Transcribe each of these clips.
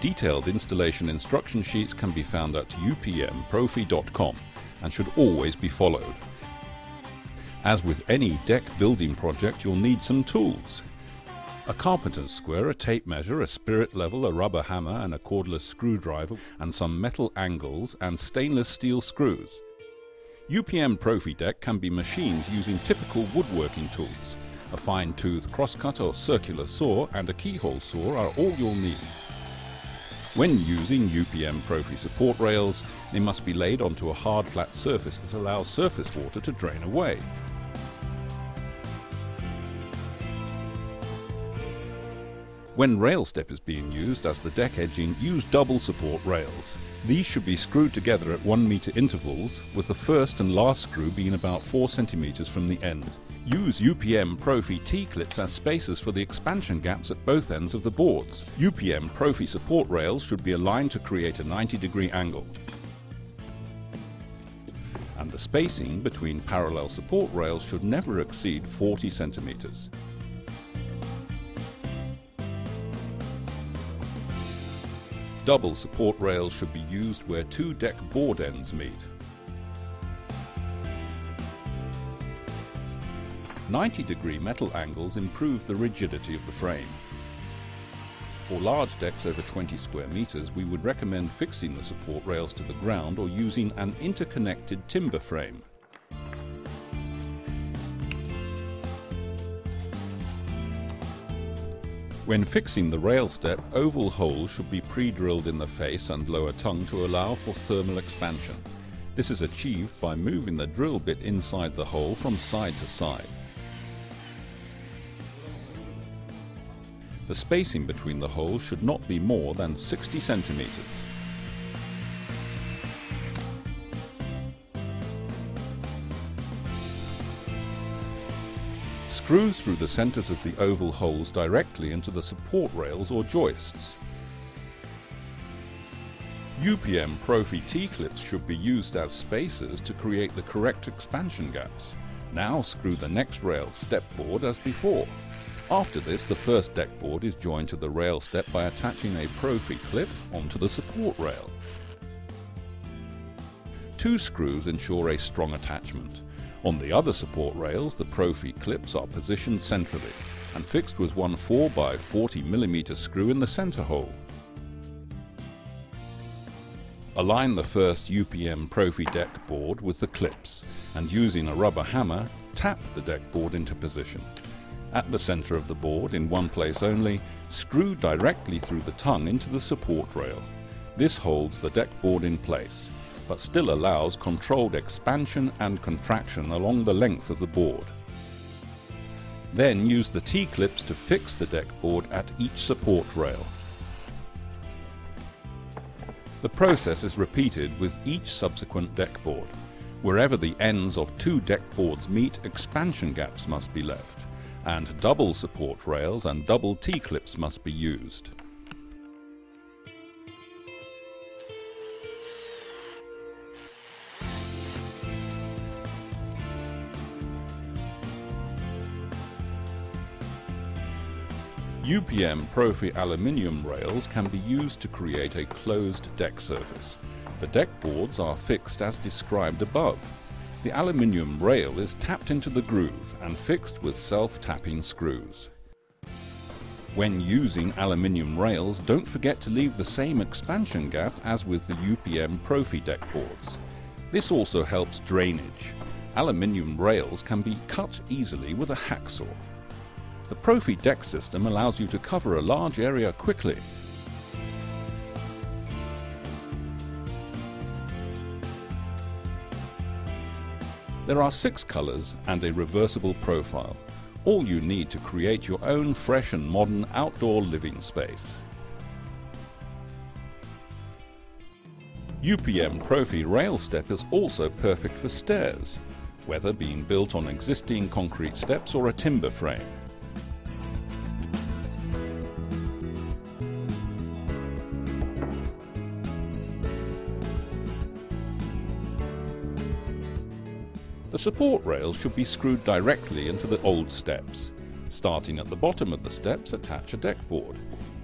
detailed installation instruction sheets can be found at upmprofi.com and should always be followed. As with any deck building project, you'll need some tools. A carpenter's square, a tape measure, a spirit level, a rubber hammer and a cordless screwdriver, and some metal angles and stainless steel screws. UPM Profi deck can be machined using typical woodworking tools. A fine-tooth crosscut or circular saw and a keyhole saw are all you'll need. When using UPM Profi support rails, they must be laid onto a hard flat surface that allows surface water to drain away. When rail step is being used as the deck edging, use double support rails. These should be screwed together at 1 meter intervals, with the first and last screw being about 4 centimeters from the end. Use UPM Profi T-clips as spacers for the expansion gaps at both ends of the boards. UPM Profi support rails should be aligned to create a 90-degree angle. And the spacing between parallel support rails should never exceed 40 centimeters. Double support rails should be used where 2 deck board ends meet. 90-degree metal angles improve the rigidity of the frame. For large decks over 20 square meters, we would recommend fixing the support rails to the ground or using an interconnected timber frame. When fixing the rail step, oval holes should be pre-drilled in the face and lower tongue to allow for thermal expansion. This is achieved by moving the drill bit inside the hole from side to side. The spacing between the holes should not be more than 60 centimeters. Screw through the centers of the oval holes directly into the support rails or joists. UPM Profi T-clips should be used as spacers to create the correct expansion gaps. Now screw the next rail step board as before. After this, the first deck board is joined to the rail step by attaching a Profi clip onto the support rail. 2 screws ensure a strong attachment. On the other support rails, the Profi clips are positioned centrally and fixed with one 4x40mm screw in the center hole. Align the first UPM Profi deck board with the clips and using a rubber hammer, tap the deck board into position. At the center of the board, in one place only, screw directly through the tongue into the support rail. This holds the deck board in place, but still allows controlled expansion and contraction along the length of the board. Then use the T-clips to fix the deck board at each support rail. The process is repeated with each subsequent deck board. Wherever the ends of 2 deck boards meet, expansion gaps must be left, and double support rails and double T-clips must be used. UPM Profi aluminium rails can be used to create a closed deck surface. The deck boards are fixed as described above. The aluminium rail is tapped into the groove and fixed with self-tapping screws. When using aluminium rails, don't forget to leave the same expansion gap as with the UPM Profi deck boards. This also helps drainage. Aluminium rails can be cut easily with a hacksaw. The Profi deck system allows you to cover a large area quickly. There are 6 colors and a reversible profile, all you need to create your own fresh and modern outdoor living space. UPM Profi rail step is also perfect for stairs, whether being built on existing concrete steps or a timber frame. The support rails should be screwed directly into the old steps. Starting at the bottom of the steps, attach a deck board.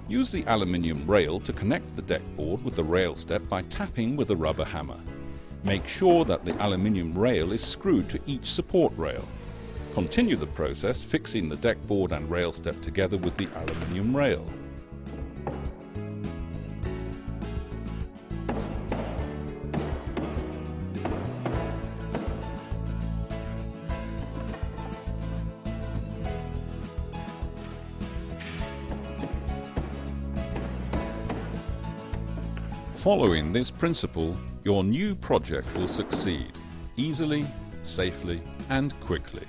Use the aluminium rail to connect the deck board with the rail step by tapping with a rubber hammer. Make sure that the aluminium rail is screwed to each support rail. Continue the process, fixing the deck board and rail step together with the aluminium rail. Following this principle, your new project will succeed easily, safely and quickly.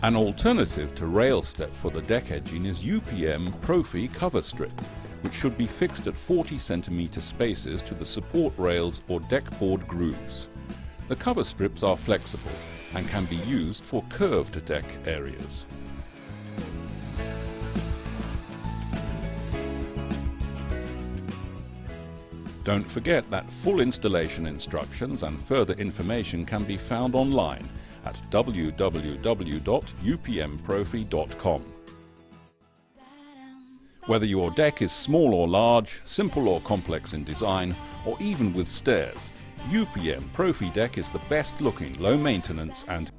An alternative to rail step for the deck edging is UPM Profi cover strip, which should be fixed at 40 cm spaces to the support rails or deck board grooves. The cover strips are flexible and can be used for curved deck areas. Don't forget that full installation instructions and further information can be found online at www.upmprofi.com. Whether your deck is small or large, simple or complex in design, or even with stairs, UPM Profi deck is the best looking, low maintenance and